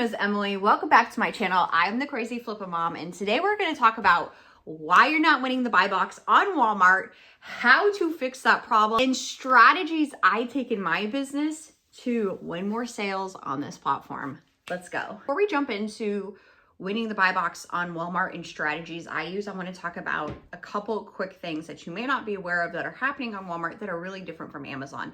is Emily. Welcome back to my channel. I'm the Crazy Flippa Mom, and today we're going to talk about why you're not winning the buy box on Walmart, how to fix that problem, and strategies I take in my business to win more sales on this platform. Let's go. Before we jump into winning the buy box on Walmart and strategies I use, I want to talk about a couple quick things that you may not be aware of that are happening on Walmart that are really different from Amazon.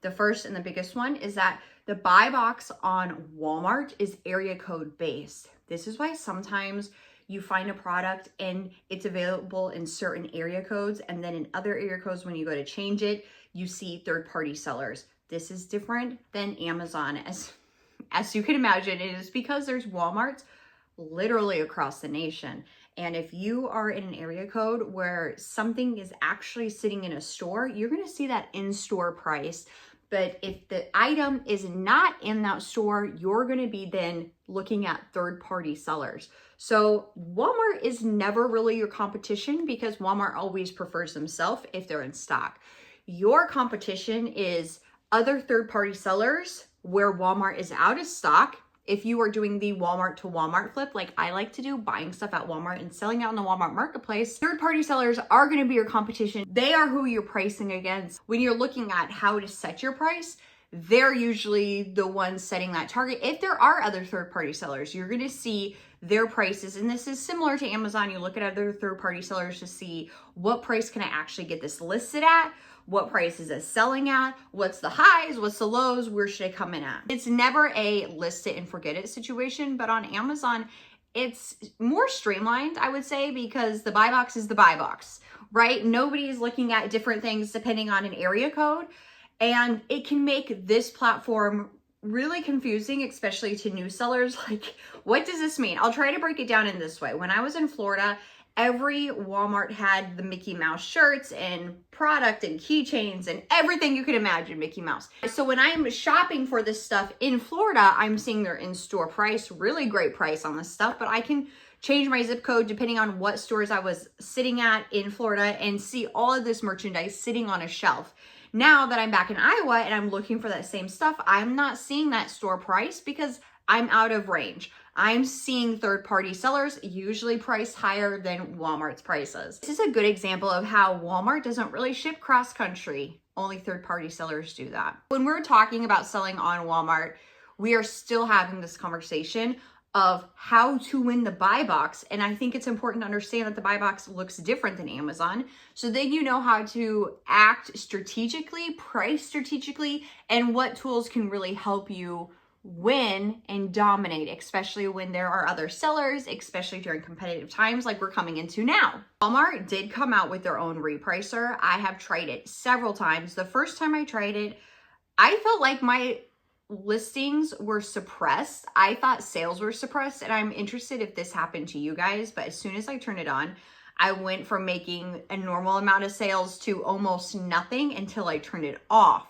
The first and the biggest one is that the buy box on Walmart is area code based. This is why sometimes you find a product and it's available in certain area codes, and then in other area codes, when you go to change it, you see third-party sellers. This is different than Amazon. As you can imagine, it is because there's Walmarts literally across the nation. And if you are in an area code where something is actually sitting in a store, you're going to see that in-store price. But if the item is not in that store, you're going to be then looking at third-party sellers. So Walmart is never really your competition because Walmart always prefers themselves if they're in stock. Your competition is other third-party sellers where Walmart is out of stock. If you are doing the Walmart to Walmart flip, like I like to do, buying stuff at Walmart and selling out in the Walmart marketplace, third-party sellers are going to be your competition. They are who you're pricing against. When you're looking at how to set your price, they're usually the ones setting that target. If there are other third-party sellers, you're going to see their prices. And this is similar to Amazon. You look at other third-party sellers to see what price can I actually get this listed at? What price is it selling at? What's the highs? What's the lows? Where should I come in at? It's never a list it and forget it situation, but on Amazon, it's more streamlined, I would say, because the buy box is the buy box, right? Nobody's looking at different things depending on an area code, and it can make this platform really confusing, especially to new sellers. Like, what does this mean? I'll try to break it down in this way. When I was in Florida, every Walmart had the Mickey Mouse shirts and product and keychains and everything you could imagine Mickey Mouse. So when I'm shopping for this stuff in Florida, I'm seeing their in-store price, really great price on this stuff, but I can change my zip code depending on what stores I was sitting at in Florida and see all of this merchandise sitting on a shelf. Now that I'm back in Iowa and I'm looking for that same stuff, I'm not seeing that store price because I'm out of range. I'm seeing third-party sellers usually priced higher than Walmart's prices. This is a good example of how Walmart doesn't really ship cross-country. Only third-party sellers do that. When we're talking about selling on Walmart, we are still having this conversation of how to win the buy box. And I think it's important to understand that the buy box looks different than Amazon. So then you know how to act strategically, price strategically, and what tools can really help you win and dominate, especially when there are other sellers, especially during competitive times like we're coming into now. Walmart did come out with their own repricer. I have tried it several times. The first time I tried it, I felt like my listings were suppressed. I thought sales were suppressed, and I'm interested if this happened to you guys, but as soon as I turned it on, I went from making a normal amount of sales to almost nothing until I turned it off.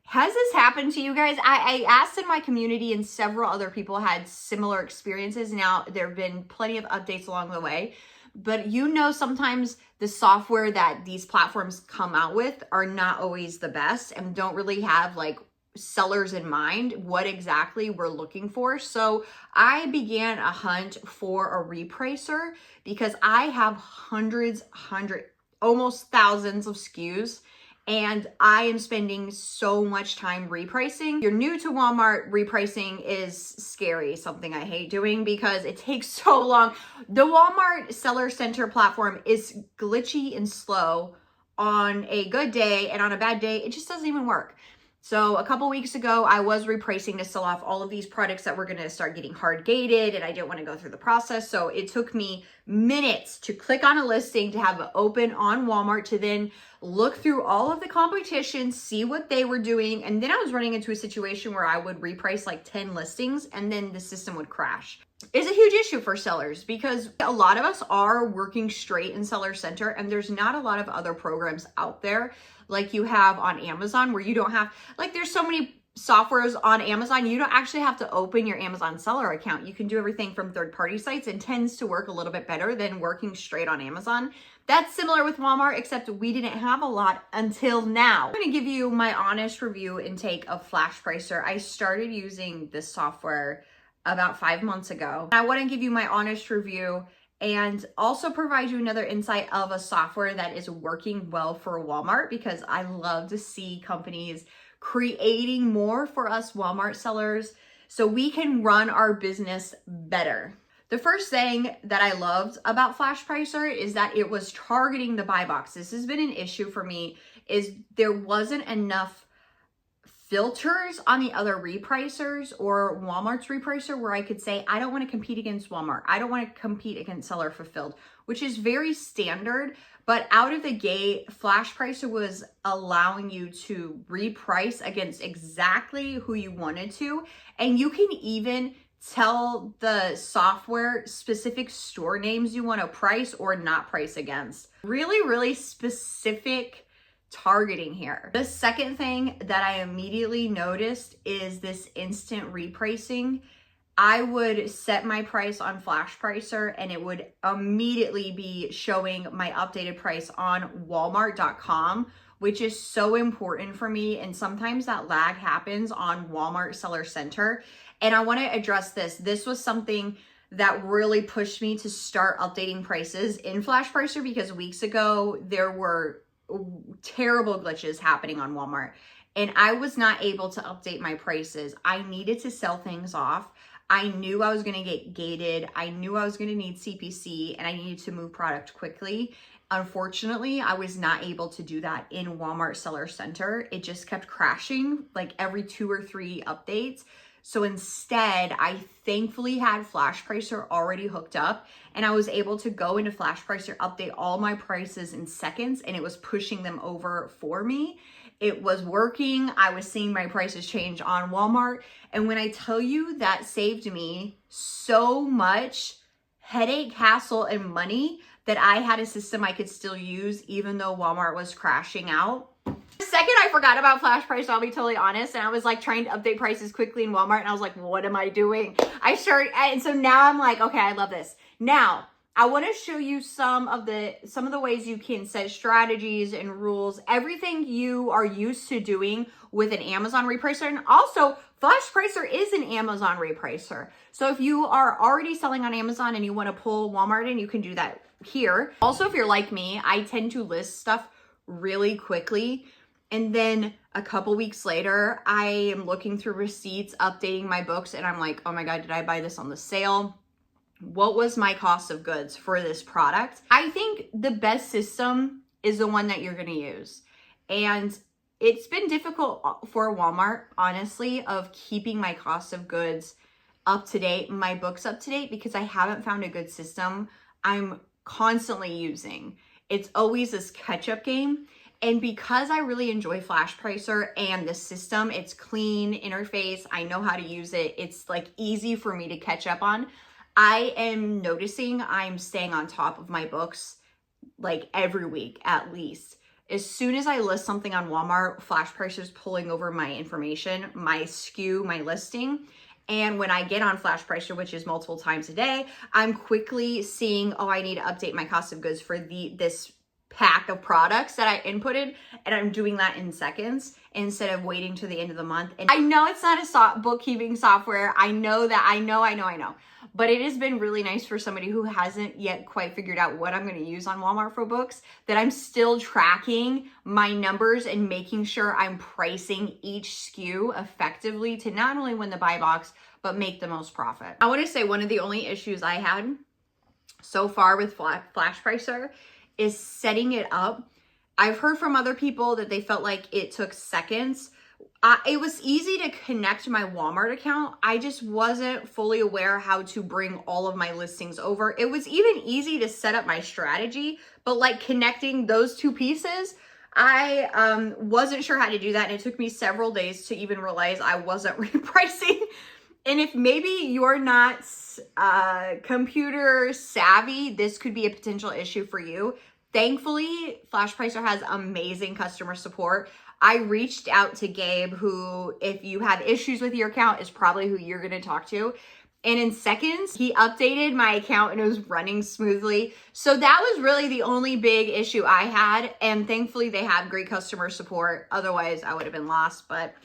Has this happened to you guys? I asked in my community, and several other people had similar experiences. Now, there have been plenty of updates along the way, but you know, sometimes the software that these platforms come out with are not always the best and don't really have like sellers in mind, what exactly we're looking for. So I began a hunt for a repricer because I have almost thousands of SKUs. And I am spending so much time repricing. If you're new to Walmart, repricing is scary, something I hate doing because it takes so long. The Walmart Seller Center platform is glitchy and slow on a good day, and on a bad day, it just doesn't even work. So a couple weeks ago, I was repricing to sell off all of these products that were going to start getting hard gated, and I didn't want to go through the process. So it took me minutes to click on a listing, to have it open on Walmart, to then look through all of the competition, see what they were doing. And then I was running into a situation where I would reprice like 10 listings and then the system would crash. It's a huge issue for sellers because a lot of us are working straight in Seller Center, and there's not a lot of other programs out there like you have on Amazon where you don't have, like, there's so many softwares on Amazon, you don't actually have to open your Amazon seller account. You can do everything from third-party sites, and tends to work a little bit better than working straight on Amazon. That's similar with Walmart, except we didn't have a lot until now. I'm gonna give you my honest review and take of Flashpricer. I started using this software about 5 months ago. I want to give you my honest review and also provide you another insight of a software that is working well for Walmart, because I love to see companies creating more for us Walmart sellers so we can run our business better. The first thing that I loved about Flashpricer is that it was targeting the buy box. This has been an issue for me, is there wasn't enough filters on the other repricers or Walmart's repricer where I could say, I don't want to compete against Walmart. I don't want to compete against seller fulfilled, which is very standard. But out of the gate, Flashpricer was allowing you to reprice against exactly who you wanted to. And you can even tell the software specific store names you want to price or not price against. Really, really specific targeting here. The second thing that I immediately noticed is this instant repricing. I would set my price on Flashpricer and it would immediately be showing my updated price on Walmart.com, which is so important for me. And sometimes that lag happens on Walmart Seller Center. And I want to address this. This was something that really pushed me to start updating prices in Flashpricer, because weeks ago there were terrible glitches happening on Walmart and I was not able to update my prices. I needed to sell things off. I knew I was going to get gated. I knew I was going to need CPC and I needed to move product quickly. Unfortunately, I was not able to do that in Walmart Seller Center. It just kept crashing like every 2 or 3 updates. So instead, I thankfully had Flashpricer already hooked up and I was able to go into Flashpricer, update all my prices in seconds, and it was pushing them over for me. It was working. I was seeing my prices change on Walmart. And when I tell you that saved me so much headache, hassle, and money, that I had a system I could still use even though Walmart was crashing out. Second, I forgot about Flashpricer, I'll be totally honest. And I was like trying to update prices quickly in Walmart and I was like, what am I doing? And so now I'm like, okay, I love this. Now, I want to show you some of the ways you can set strategies and rules, everything you are used to doing with an Amazon repricer. And also, Flashpricer is an Amazon repricer. So if you are already selling on Amazon and you want to pull Walmart in, you can do that here. Also, if you're like me, I tend to list stuff really quickly. And then a couple weeks later, I am looking through receipts, updating my books, and I'm like, oh my God, did I buy this on the sale? What was my cost of goods for this product? I think the best system is the one that you're gonna use. And it's been difficult for Walmart, honestly, of keeping my cost of goods up to date, my books up to date, because I haven't found a good system I'm constantly using. It's always this catch-up game. And because I really enjoy Flashpricer and the system, it's clean interface, I know how to use it, it's like easy for me to catch up on. I am noticing I'm staying on top of my books like every week at least. As soon as I list something on Walmart, Flashpricer is pulling over my information, my SKU, my listing. And when I get on Flashpricer, which is multiple times a day, I'm quickly seeing, oh, I need to update my cost of goods for this pack of products that I inputted, and I'm doing that in seconds instead of waiting to the end of the month. And I know it's not a bookkeeping software. I know, but it has been really nice for somebody who hasn't yet quite figured out what I'm going to use on Walmart for books, that I'm still tracking my numbers and making sure I'm pricing each SKU effectively to not only win the buy box, but make the most profit. I want to say one of the only issues I had so far with Flashpricer is setting it up. I've heard from other people that they felt like it took seconds. It was easy to connect my Walmart account. I just wasn't fully aware how to bring all of my listings over. It was even easy to set up my strategy, but like connecting those two pieces, I wasn't sure how to do that. And it took me several days to even realize I wasn't repricing. And if maybe you're not computer savvy, this could be a potential issue for you. Thankfully, Flashpricer has amazing customer support. I reached out to Gabe, who, if you have issues with your account, is probably who you're going to talk to. And in seconds, he updated my account and it was running smoothly. So that was really the only big issue I had. And thankfully, they have great customer support. Otherwise, I would have been lost. But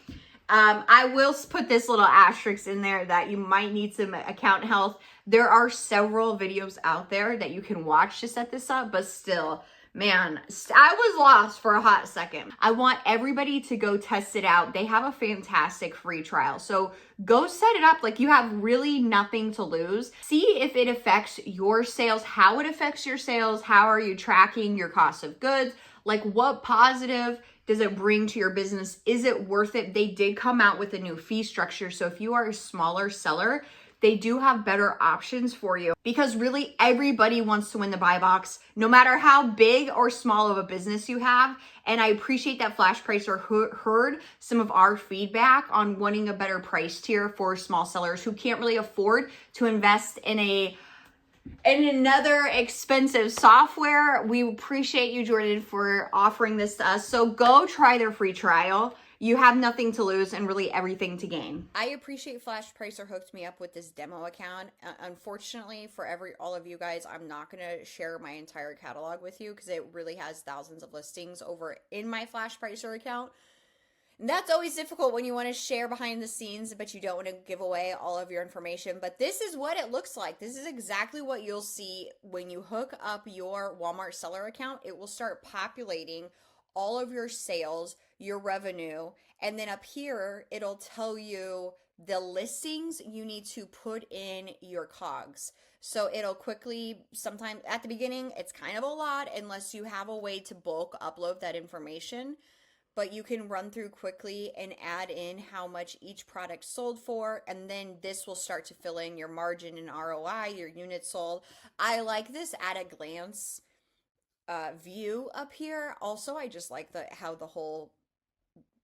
I will put this little asterisk in there that you might need some account health. There are several videos out there that you can watch to set this up, but still, man, I was lost for a hot second. I want everybody to go test it out. They have a fantastic free trial. So go set it up. Like, you have really nothing to lose. See if it affects your sales, how it affects your sales. How are you tracking your cost of goods? Like, what positive does it bring to your business? Is it worth it? They did come out with a new fee structure. So if you are a smaller seller, they do have better options for you, because really everybody wants to win the buy box, no matter how big or small of a business you have. And I appreciate that Flashpricer heard some of our feedback on wanting a better price tier for small sellers who can't really afford to invest in another expensive software. We appreciate you, Jordan, for offering this to us. So go try their free trial. You have nothing to lose and really everything to gain. I appreciate Flashpricer hooked me up with this demo account. Unfortunately, for all of you guys, I'm not going to share my entire catalog with you because it really has thousands of listings over in my Flashpricer account. And that's always difficult when you want to share behind the scenes, but you don't want to give away all of your information. But this is what it looks like. This is exactly what you'll see when you hook up your Walmart seller account. It will start populating all of your sales, your revenue, and then up here, it'll tell you the listings you need to put in your COGS. So it'll quickly, sometime at the beginning, it's kind of a lot unless you have a way to bulk upload that information. But you can run through quickly and add in how much each product sold for, and then this will start to fill in your margin and ROI, your units sold. I like this at a glance view up here. Also, I just like how the whole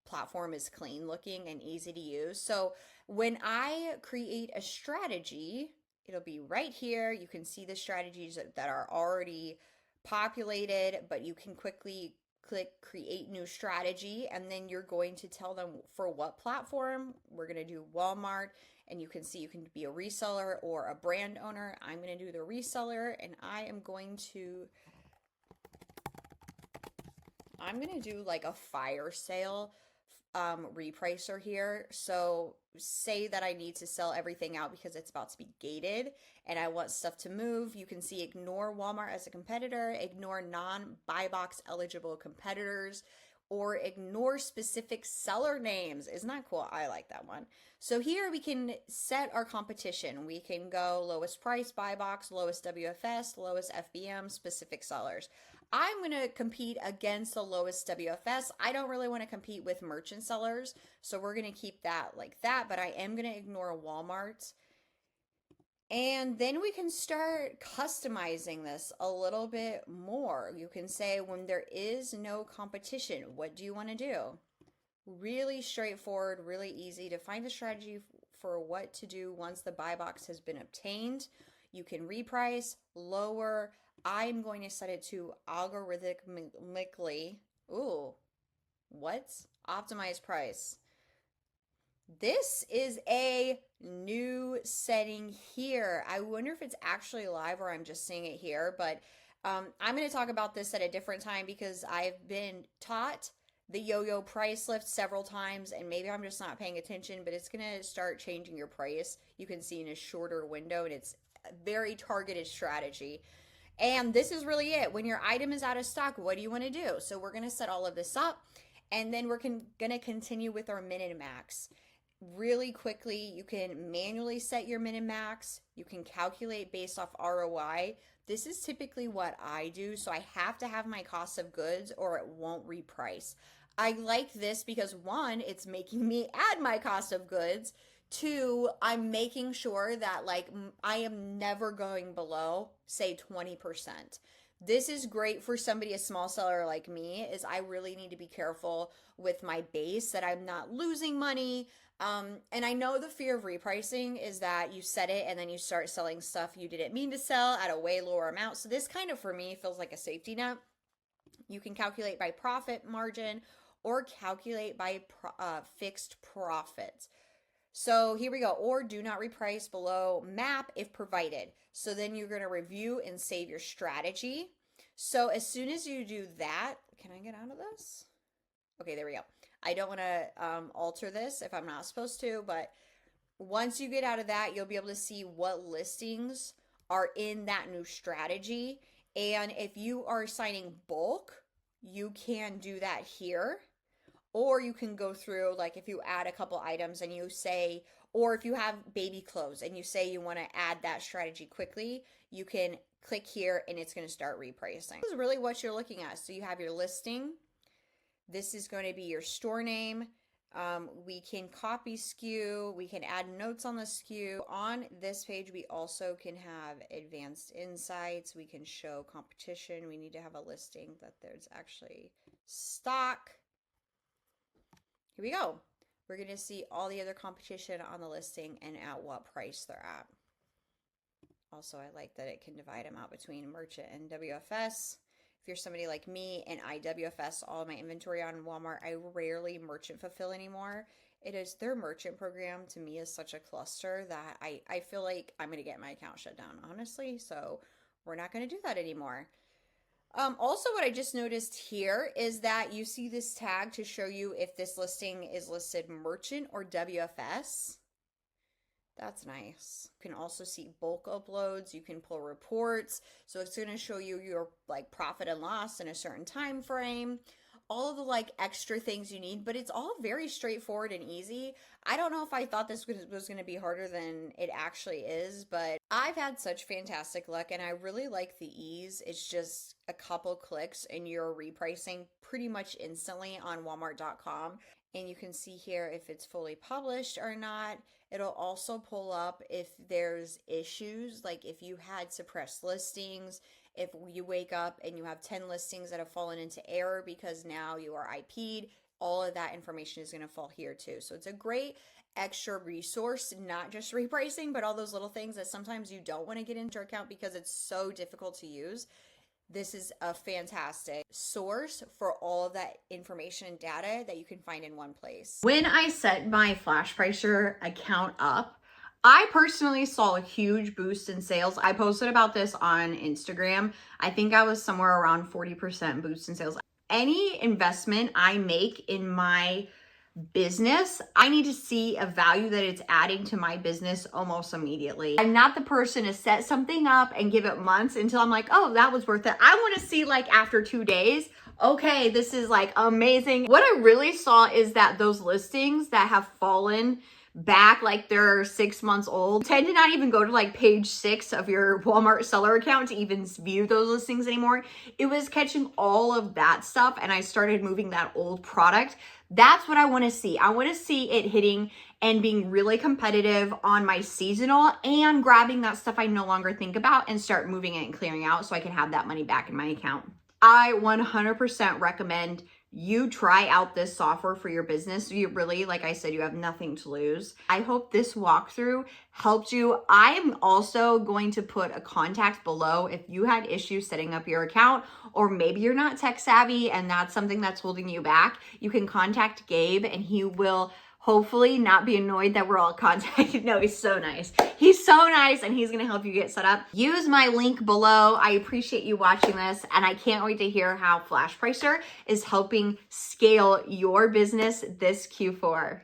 platform is clean looking and easy to use. So when I create a strategy, it'll be right here. You can see the strategies that are already populated, but you can quickly click create new strategy, and then you're going to tell them for what platform. We're going to do Walmart, and you can see you can be a reseller or a brand owner. I'm going to do the reseller, and I'm going to do like a fire sale repricer here. So say that I need to sell everything out because it's about to be gated and I want stuff to move. You can see ignore Walmart as a competitor, ignore non-buy box eligible competitors, or ignore specific seller names. Isn't that cool? I like that one. So here we can set our competition. We can go lowest price, buy box, lowest WFS, lowest FBM, specific sellers. I'm going to compete against the lowest WFS. I don't really want to compete with merchant sellers, so we're going to keep that like that, but I am going to ignore Walmart. And then we can start customizing this a little bit more. You can say when there is no competition, what do you want to do? Really straightforward, really easy to find a strategy for what to do once the buy box has been obtained. You can reprice, lower. I'm going to set it to algorithmically. Ooh, what? Optimize price. This is a new setting here. I wonder if it's actually live or I'm just seeing it here, but I'm going to talk about this at a different time because I've been taught the yo-yo price lift several times, and maybe I'm just not paying attention, but it's going to start changing your price. You can see in a shorter window, and it's a very targeted strategy. And this is really it. When your item is out of stock, what do you want to do? So we're going to set all of this up, and then we're going to continue with our min and max. Really quickly, you can manually set your min and max. You can calculate based off ROI. This is typically what I do, so I have to have my cost of goods or it won't reprice. I like this because one, it's making me add my cost of goods. Two, I'm making sure that like I am never going below, say 20%. This is great for somebody, a small seller like me, is I really need to be careful with my base that I'm not losing money. And I know the fear of repricing is that you set it and then you start selling stuff you didn't mean to sell at a way lower amount. So this kind of, for me, feels like a safety net. You can calculate by profit margin or calculate by fixed profit. So here we go, or do not reprice below MAP if provided. So then you're going to review and save your strategy. So as soon as you do that, can I get out of this? Okay, there we go. I don't want to alter this if I'm not supposed to, but once you get out of that, you'll be able to see what listings are in that new strategy. And if you are signing bulk, you can do that here. Or you can go through, like if you add a couple items and you say, or if you have baby clothes and you say you want to add that strategy quickly, you can click here and it's going to start repricing. This is really what you're looking at. So you have your listing. This is going to be your store name. We can copy SKU. We can add notes on the SKU. On this page, we also can have advanced insights. We can show competition. We need to have a listing that there's actually stock. Here we go. We're going to see all the other competition on the listing and at what price they're at. Also, I like that it can divide them out between merchant and WFS. If you're somebody like me and I WFS all my inventory on Walmart, I rarely merchant fulfill anymore. It is their merchant program to me is such a cluster that I feel like I'm going to get my account shut down, honestly. So we're not going to do that anymore. Also, what I just noticed here is that you see this tag to show you if this listing is listed merchant or WFS. That's nice. You can also see bulk uploads. You can pull reports. So it's going to show you your like profit and loss in a certain time frame. All of the like extra things you need, but it's all very straightforward and easy. I don't know if I thought this was going to be harder than it actually is, but I've had such fantastic luck and I really like the ease. It's just a couple clicks and you're repricing pretty much instantly on Walmart.com. And you can see here if it's fully published or not. It'll also pull up if there's issues, like if you had suppressed listings, if you wake up and you have 10 listings that have fallen into error because now you are IP'd, all of that information is going to fall here too. So it's a great extra resource, not just repricing, but all those little things that sometimes you don't want to get into your account because it's so difficult to use. This is a fantastic source for all of that information and data that you can find in one place. When I set my Flashpricer account up, I personally saw a huge boost in sales. I posted about this on Instagram. I think I was somewhere around 40% boost in sales. Any investment I make in my business, I need to see a value that it's adding to my business almost immediately. I'm not the person to set something up and give it months until I'm like, oh, that was worth it. I want to see like after 2 days, okay, this is like amazing. What I really saw is that those listings that have fallen back like they're 6 months old tend to not even go to like page 6 of your Walmart seller account to even view those listings anymore. It was catching all of that stuff and I started moving that old product. That's what I want to see. I want to see it hitting and being really competitive on my seasonal and grabbing that stuff I no longer think about and start moving it and clearing out so I can have that money back in my account. I 100% recommend you try out this software for your business. You really, like I said, you have nothing to lose. I hope this walkthrough helped you. I am also going to put a contact below if you had issues setting up your account, or maybe you're not tech savvy and that's something that's holding you back. You can contact Gabe and he will hopefully not be annoyed that we're all contacted. No, he's so nice. He's so nice and he's gonna help you get set up. Use my link below. I appreciate you watching this and I can't wait to hear how Flashpricer is helping scale your business this Q4.